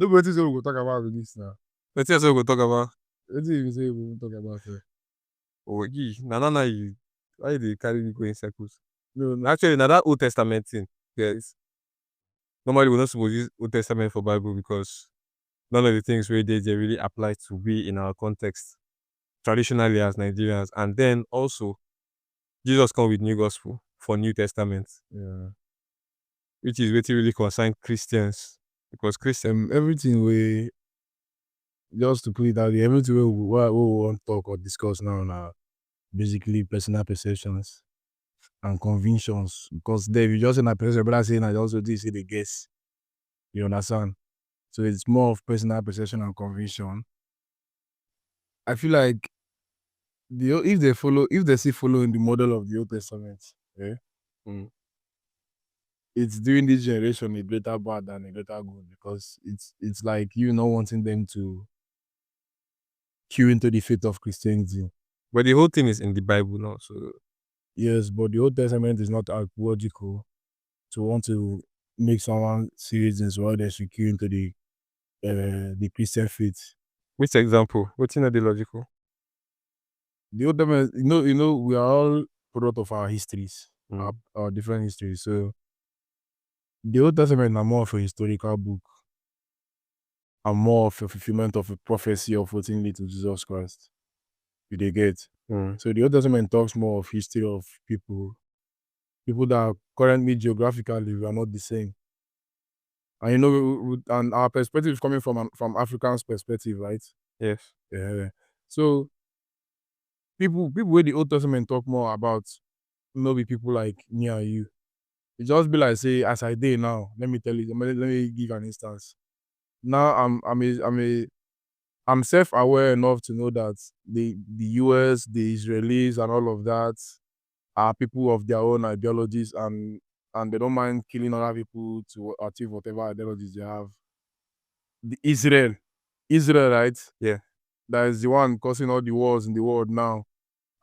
Nobody say we go talk about this now. Let's see what we talk about. What do you say we will talk about it? Oh, na you. Why they carry me go in circles? No, actually, now that Old Testament thing, yes. Normally, we're not supposed to use Old Testament for Bible because none of the things we did they really apply to we in our context traditionally as Nigerians. And then also, Jesus come with new gospel for New Testament, Yeah. which is what really concern Christians because Christian. Everything we just to put it out there, everything we want to talk or discuss now basically personal perceptions and convictions. Because there, if you just say na perception, but I say I also do say the guess. You understand? So it's more of personal perception and conviction. I feel like if they still follow in the model of the Old Testament, it's during this generation a greater bad than a greater good because it's like you not wanting them to cue into the faith of Christianity. But the whole thing is in the Bible now, so Yes, but the Old Testament is not archaeological to want to make someone serious while they should cue into the Christian faith. which example? What's in the logical? The Old Testament, we are all product of our histories, our different histories. So the Old Testament are more of a historical book and more of a fulfillment of a prophecy of what lead to Jesus Christ. They get. So the Old Testament talks more of history of people that are currently geographically we are not the same. And and our perspective is coming from African's perspective, right? Yes. Yeah. So people where the Old Testament talk more about be people like me and you. It just be like say as I did now. Let me tell you. Let me give an instance. Now I'm self-aware enough to know that the US, the Israelis, and all of that are people of their own ideologies and they don't mind killing other people to achieve whatever ideologies they have. The Israel, right? Yeah. That is the one causing all the wars in the world now.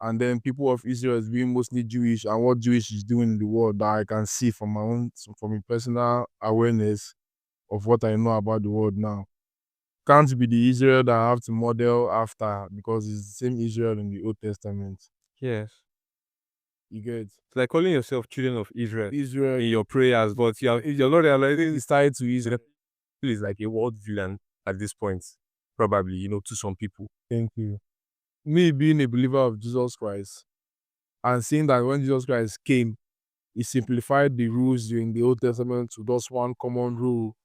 And then people of Israel is being mostly Jewish, and what Jewish is doing in the world that I can see from my personal awareness of what I know about the world now. Can't be the Israel that I have to model after because it's the same Israel in the Old Testament. Yes. You get it's like calling yourself children of Israel in your prayers, but you're not realizing it's tied to Israel. It's like a worldview, and at this point, probably to some people. Thank you. Me being a believer of Jesus Christ and seeing that when Jesus Christ came, he simplified the rules during the Old Testament to just one common rule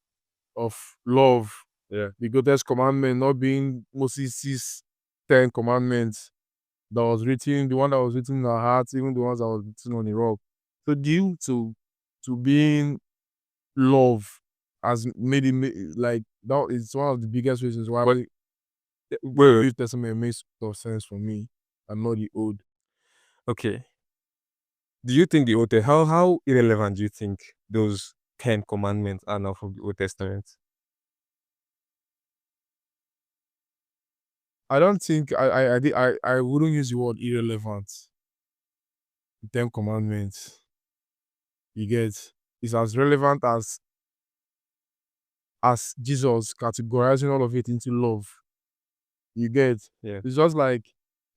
of love. Yeah. The greatest commandment not being Moses' 10 commandments that was written, the one that was written in our hearts, even the ones that was written on the rock. So due to being love has made it like that is one of the biggest reasons why the New Testament makes no sense for me and not the old. Okay. Do you think the Old how irrelevant do you think those 10 commandments are now from the Old Testament? I don't think I wouldn't use the word irrelevant. The 10 commandments. You get it's as relevant as Jesus categorizing all of it into love. You get? Yeah. It's just like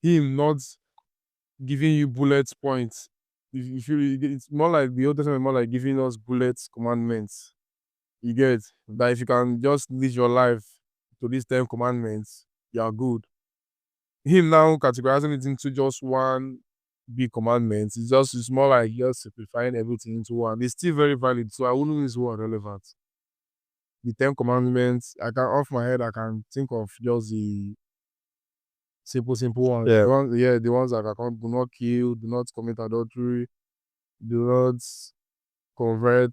him not giving you bullet points. If you it's more like the Old Testament, more like giving us bullet commandments. You get that if you can just live your life to these 10 commandments, you are good. Him now categorizing it into just one big commandment, it's more like just simplifying everything into one. It's still very valid, so I wouldn't use the word relevant. The 10 commandments, off my head, I can think of just the simple ones. Yeah. The ones that I can't do not kill, do not commit adultery, do not convert,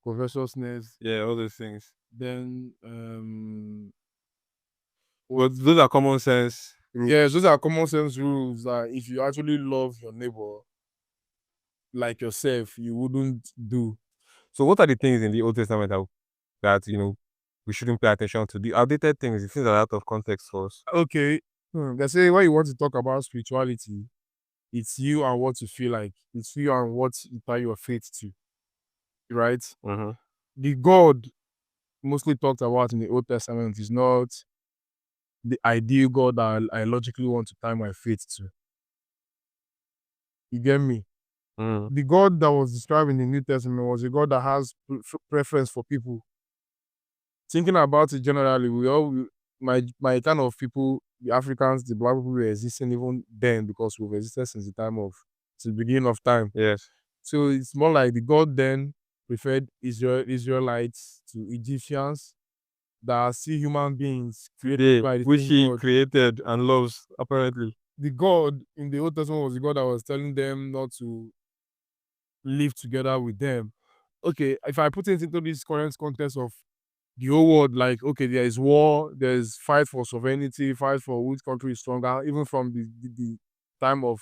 covetousness. Yeah, all those things. Then But those are common sense. yeah, those are common sense rules that if you actually love your neighbor like yourself, you wouldn't do. So what are the things in the Old Testament that we shouldn't pay attention to? The outdated things, the things that are out of context for us. Okay. They say when you want to talk about spirituality, it's you and what you feel like. It's you and what you tie your faith to. Right? Mm-hmm. The God mostly talked about in the Old Testament is not the ideal God that I logically want to tie my faith to. You get me? The God that was described in the New Testament was a God that has preference for people. Thinking about it generally, my kind of people, the Africans, the black people were existing even then because we've existed since the beginning of time. Yes. So it's more like the God then preferred Israelites to Egyptians that are still human beings created by the which same he God. created and loves, apparently. The God in the Old Testament was the God that was telling them not to live together with them. Okay, if I put it into this current context of the whole world, like, okay, there is war, there's fight for sovereignty, fight for which country is stronger, even from the time of,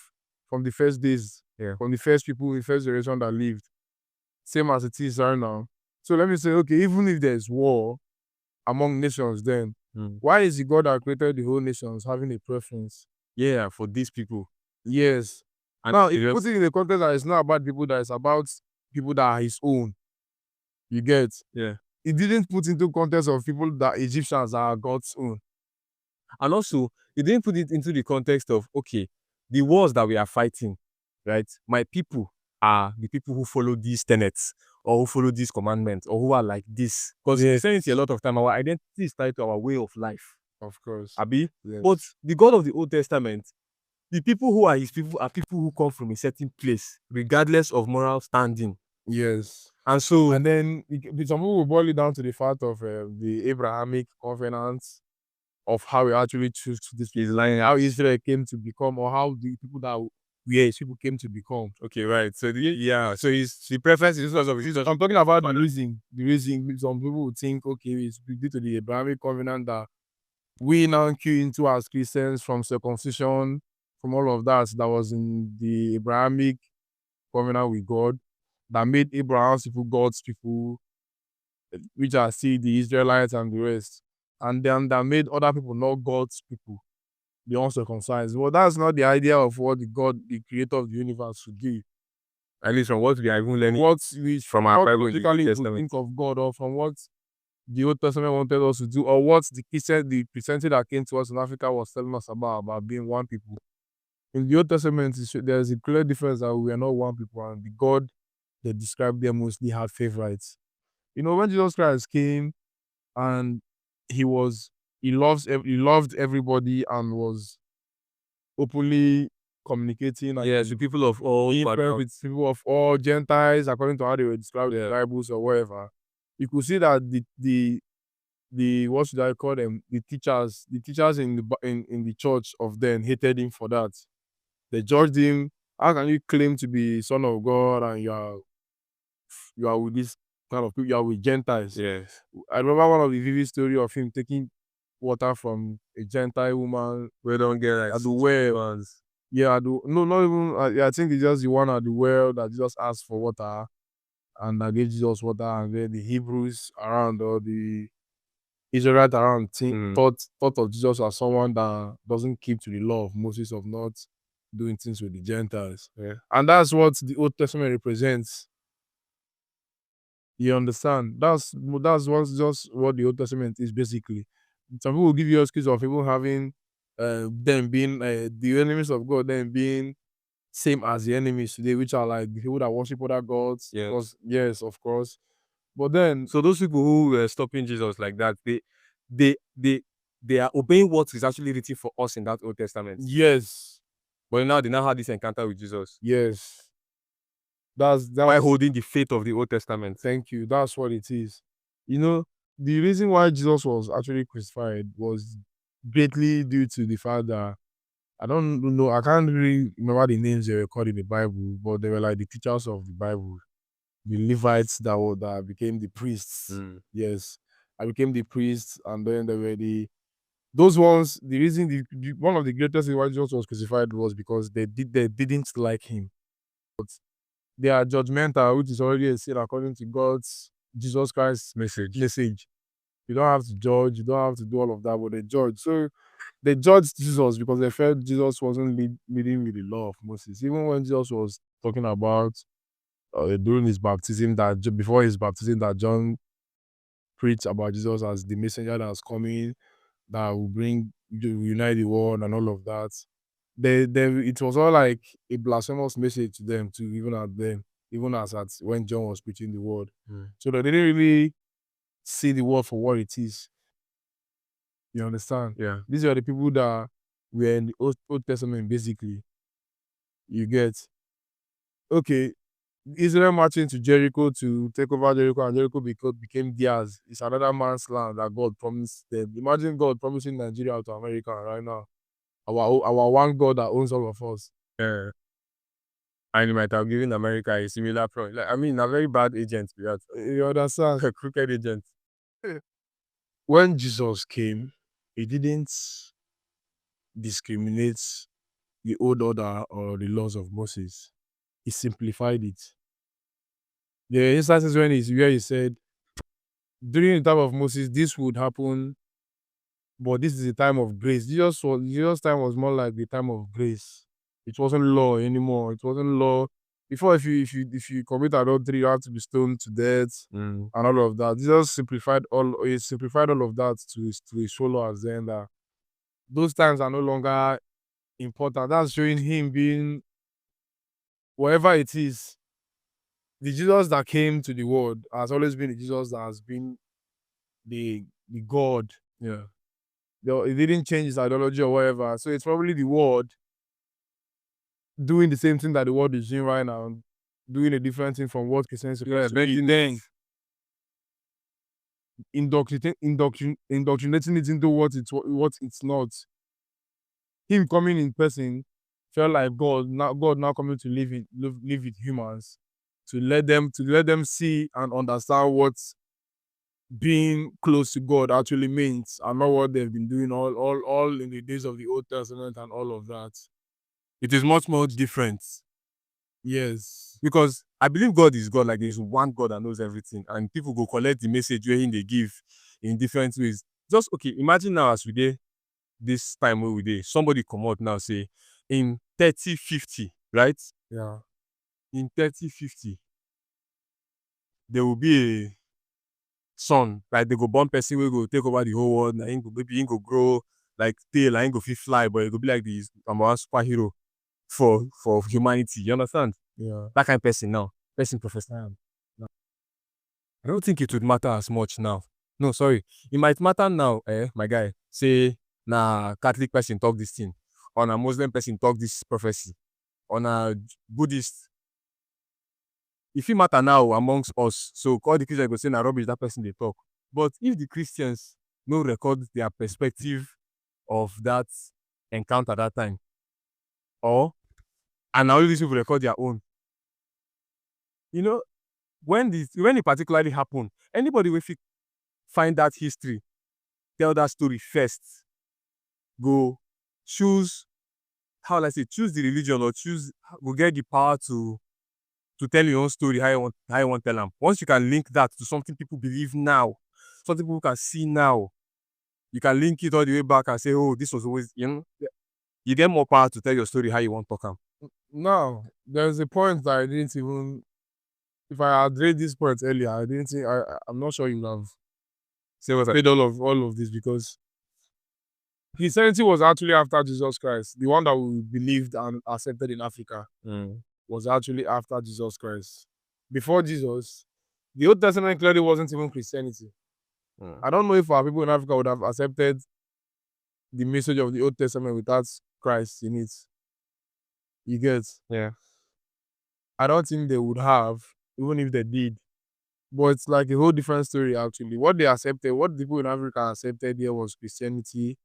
from the first days, from the first people, the first generation that lived, same as it is right now. So let me say, okay, even if there's war among nations, then why is the God that created the whole nations having a preference? Yeah, for these people. Yes. And Now, if you put it in the context that it's not about people, that it's about people that are his own. You get? Yeah. It didn't put into context of people that Egyptians are God's own. And also, it didn't put it into the context of, okay, the wars that we are fighting, right? My people are the people who follow these tenets or who follow these commandments or who are like this. Because Yes. Christianity, a lot of time, our identity is tied to our way of life. Of course. Abi? Yes. But the God of the Old Testament, the people who are his people are people who come from a certain place, regardless of moral standing. Yes. And so, And then some people will boil it down to the fact of the Abrahamic covenants, of how we actually choose this line, how Israel came to become, or how the people that people came to become. okay, right. So so the preference is because of Jesus. I'm talking about the reason. The reason some people would think, okay, it's due to the Abrahamic covenant that we now cue into as Christians, from circumcision, from all of that was in the Abrahamic covenant with God, that made Abraham's people God's people, which are still the Israelites and the rest. And then that made other people not God's people, the uncircumcised. Well, that's not the idea of what the God, the creator of the universe, should do. At least from what we are even learning What we from our Bible, logically think of God, or from what the Old Testament wanted us to do, or what the Christianity that came to us in Africa was telling us about being one people. In the Old Testament, there's a clear difference that we are not one people, and the God they described there mostly had favorites. You know, when Jesus Christ came and he loved everybody and was openly communicating, like, yes, the people of all with people of all Gentiles, according to how they were described in the Bibles or whatever. You could see that the what should I call them? The teachers in the church of then hated him for that. They judged him. How can you claim to be son of God and you are with this kind of people? You are with Gentiles. Yes. I remember one of the vivid story of him taking water from a Gentile woman. We don't get like at the well. Yeah, no, not even. I think it's just the one at the well that Jesus asked for water, and I gave Jesus water, and then the Hebrews around, or the Israelites around thought of Jesus as someone that doesn't keep to the law of Moses, of not doing things with the Gentiles. Yeah. And that's what the Old Testament represents. You understand? That's just what the Old Testament is basically. Some people will give you excuse of people having them being the enemies of God, them being same as the enemies today, which are like the people that worship other gods. Yes. Because, yes, of course. But then, so those people who were stopping Jesus like that, they are obeying what is actually written for us in that Old Testament. yes, But now they now have this encounter with Jesus yes, that's by holding the faith of the Old Testament. Thank you. That's what it is. You know, the reason why Jesus was actually crucified was greatly due to the fact that, I don't know, I can't really remember the names they were called in the Bible, but they were like the teachers of the Bible, the Levites that became the priests. Yes, I became the priests, and then they were those ones. The reason, one of the greatest reasons why Jesus was crucified was because they didn't like him. But they are judgmental, which is already a sin according to God's Jesus Christ's message. You don't have to judge, you don't have to do all of that, but they judge. So they judged Jesus because they felt Jesus wasn't leading with the law of Moses. Even when Jesus was talking about during his baptism, that before his baptism, that John preach about Jesus as the messenger that's coming, that will unite the world and all of that. It was all like a blasphemous message to them, to even as at when John was preaching the word. So they didn't really see the word for what it is. You understand? Yeah. These are the people that were in the Old Testament, basically. You get? Okay, Israel marching to Jericho to take over Jericho, and Jericho became theirs. It's another man's land that God promised them. Imagine God promising Nigeria to America right now. Our one God that owns all of us. Yeah. And he might have given America a similar problem. Like, I mean, a very bad agent. You understand? A crooked agent. When Jesus came, he didn't discriminate the old order or the laws of Moses. He simplified it. There are instances where he said, during the time of Moses, this would happen, but this is the time of grace. Jesus' time was more like the time of grace. It wasn't law anymore. It wasn't law. Before, if you commit adultery, you have to be stoned to death and all of that. Jesus simplified all of that to his followers. Then that those times are no longer important. That's showing him being whatever it is. The Jesus that came to the world has always been the Jesus that has been the God. Yeah. It didn't change his ideology or whatever. So it's probably the world doing the same thing that the world is doing right now, doing a different thing from what Christians Yeah, making them indoctrinating it into what it's not. Him coming in person felt like God now coming to live with humans, to let them see and understand what being close to God actually means, and not what they've been doing all in the days of the Old Testament and all of that. it is much more different. Yes. Because I believe God is God, like there's one God that knows everything, and people go collect the message where they give in different ways. Just okay, imagine now as we dey this time where we dey, somebody come out now say in 3050, right? Yeah. In 3050, there will be a son, like they go born person wey go take over the whole world. Na him go, maybe him go grow like tail, and him go fit fly, but he go be like the number one superhero for humanity. You understand? Yeah. That kind of person now. Person prophesy am. I don't think it would matter as much now. No, sorry. It might matter now, my guy. Say, na Catholic person talk this thing, or na Muslim person talk this prophecy, or na Buddhist. If it matter now amongst us, so all the Christians go say na rubbish that person they talk. But if the Christians no record their perspective of that encounter that time, and now all these people record their own, you know, when it particularly happened, anybody will find that history, tell that story first, go choose, how will I say, choose the religion, or go get the power to tell your own story how you want to tell them. Once you can link that to something people believe now, something people can see now, you can link it all the way back and say, oh, this was always, you get more power to tell your story how you want to talk them. Now, there's a point that I didn't even, if I had read this point earlier, I didn't think, I'm not sure you have said all of this, because Christianity was actually after Jesus Christ. The one that we believed and accepted in Africa was actually after Jesus Christ. Before Jesus, the Old Testament clearly wasn't even Christianity. I don't know if our people in Africa would have accepted the message of the Old Testament without Christ in it. You get? Yeah. I don't think they would have, even if they did. But it's like a whole different story, actually. What the people in Africa accepted here was Christianity.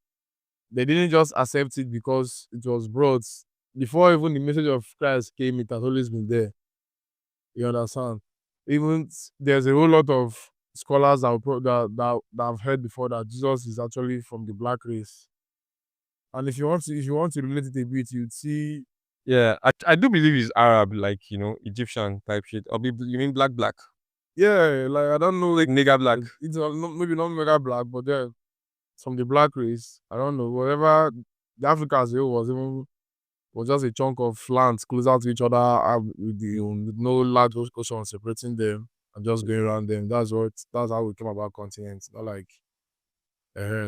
They didn't just accept it because it was brought. Before even the message of Christ came, it has always been there. You understand? Even there's a whole lot of scholars that have heard before that Jesus is actually from the black race. And if you want to relate it a bit, you'd see. Yeah, I do believe he's Arab, like, Egyptian type shit. Or you mean black? Yeah, like I don't know, like nigger black. It's maybe not mega black, but yeah, from the black race. I don't know. Whatever the Africa as a whole was just a chunk of lands closer to each other with no large ocean separating them. and just going around them. That's how we came about continents. Not like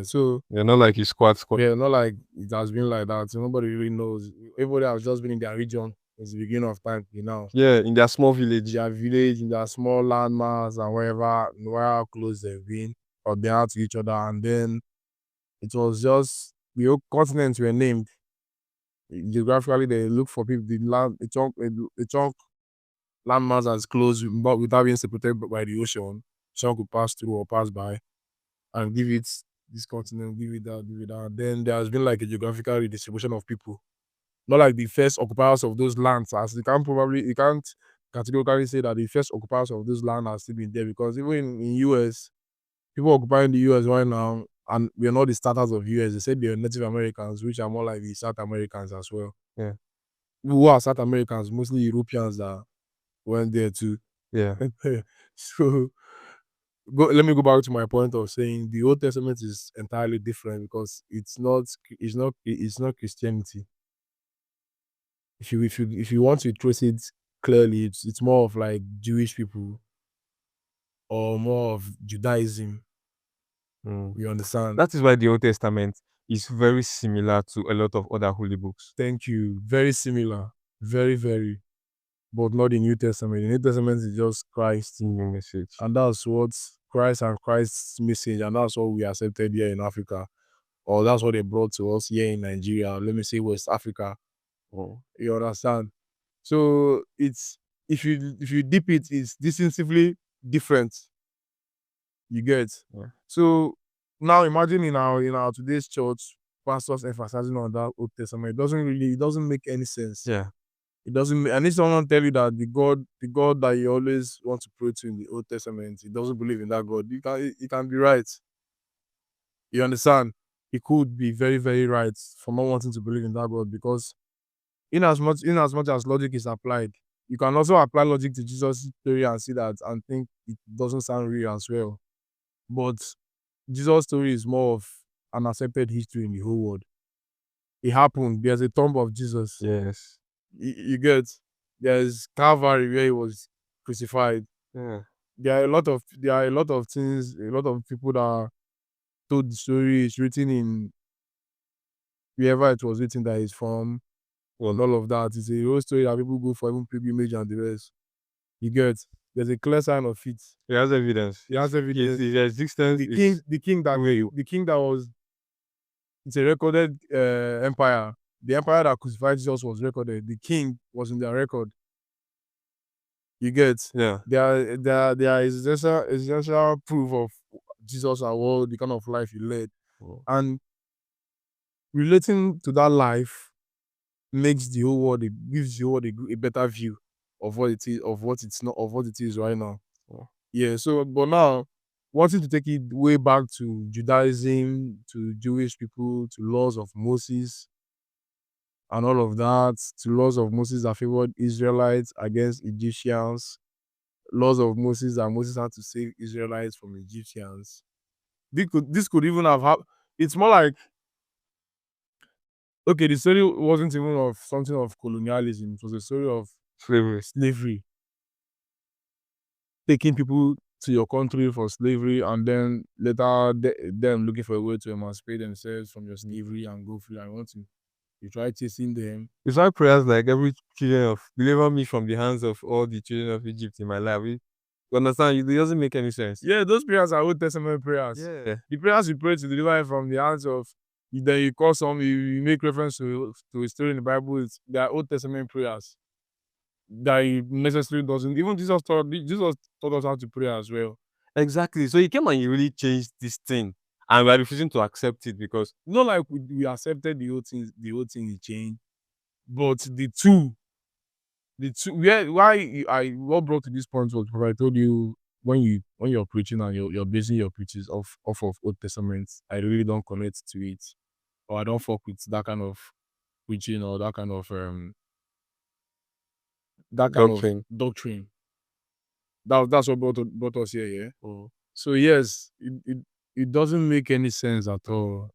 so Yeah, not like you squat. yeah, not like it has been like that. So nobody really knows. Everybody has just been in their region since the beginning of time, Yeah, in their small village. their village, in their small landmass, and wherever close they've been, or they are to each other. And then it was just the whole continents were named. Geographically, they look for people, the chunk landmass that's close, but without being separated by the ocean. Someone could pass through or pass by and give it this continent, give it that, give it that. Then there has been like a geographical redistribution of people. Not like the first occupiers of those lands, as you can't categorically say that the first occupiers of those land have still been there, because even in US, people occupying the US right now, and we're not the starters of US. They said they're Native Americans, which are more like the South Americans as well. Yeah. Who are South Americans? Mostly Europeans that went there too. Yeah. So let me go back to my point of saying the Old Testament is entirely different, because it's not Christianity. If you want to trace it clearly, it's more of like Jewish people or more of Judaism. You understand? That is why the Old Testament is very similar to a lot of other holy books. Thank you. Very similar. Very, very. But not the New Testament. The New Testament is just Christ. New message. And that's what Christ and Christ's message, and that's what we accepted here in Africa. Or that's what they brought to us here in Nigeria. Let me say West Africa. You understand? So it's if you dip it, it's distinctively different. You get? Yeah. So now imagine in our today's church, pastors emphasizing on that Old Testament. It doesn't make any sense. Yeah. It doesn't. I need someone to tell you that the God that you always want to pray to in the Old Testament, he doesn't believe in that God. He can be right. You understand? He could be very, very right for not wanting to believe in that God, because in as much as logic is applied, you can also apply logic to Jesus' story and see that and think it doesn't sound real as well. But Jesus' story is more of an accepted history in the whole world. It happened. There's a tomb of Jesus. Yes. You get? There's Calvary where he was crucified. Yeah. There are a lot of things, a lot of people that told the story. It's written in wherever it was written that it's from. Well, all of that. It's a whole story that people go for, even pilgrimage and the rest. You get? There's a clear sign of it. It has evidence. It has evidence. Yes, the existence. The king that was. It's a recorded empire. The empire that crucified Jesus was recorded. The king was in their record. You get? Yeah. There is essential proof of Jesus and what the kind of life he led. And relating to that life gives the whole world a better view of what it is, of what it is right now. Yeah. So, but now, wanting to take it way back to Judaism, to Jewish people, to laws of Moses, and all of that, to laws of Moses that favored Israelites against Egyptians, laws of Moses that Moses had to save Israelites from Egyptians. This could even have happened. It's more like, okay, the story wasn't even of something of colonialism. It was a story of slavery. Taking people to your country for slavery, and then later them looking for a way to emancipate themselves from your slavery and go free. You try chasing them. It's why prayers like every children of deliver me from the hands of all the children of Egypt in my life. You understand? It doesn't make any sense. Yeah, those prayers are Old Testament prayers. Yeah. The prayers you pray to deliver from the hands of, then you call some, you make reference to a story in the Bible. They are Old Testament prayers that he necessarily doesn't. Even Jesus taught us how to pray as well. Exactly. So he came and he really changed this thing, and we are refusing to accept it because not like we accepted the whole thing he changed, but the two what brought to this point was because I told you when you're preaching and you're basing your preaches off of Old Testament, I really don't connect to it, or I don't fuck with that kind of preaching or that kind of doctrine. That's what brought us here, yeah. So yes, it doesn't make any sense at all.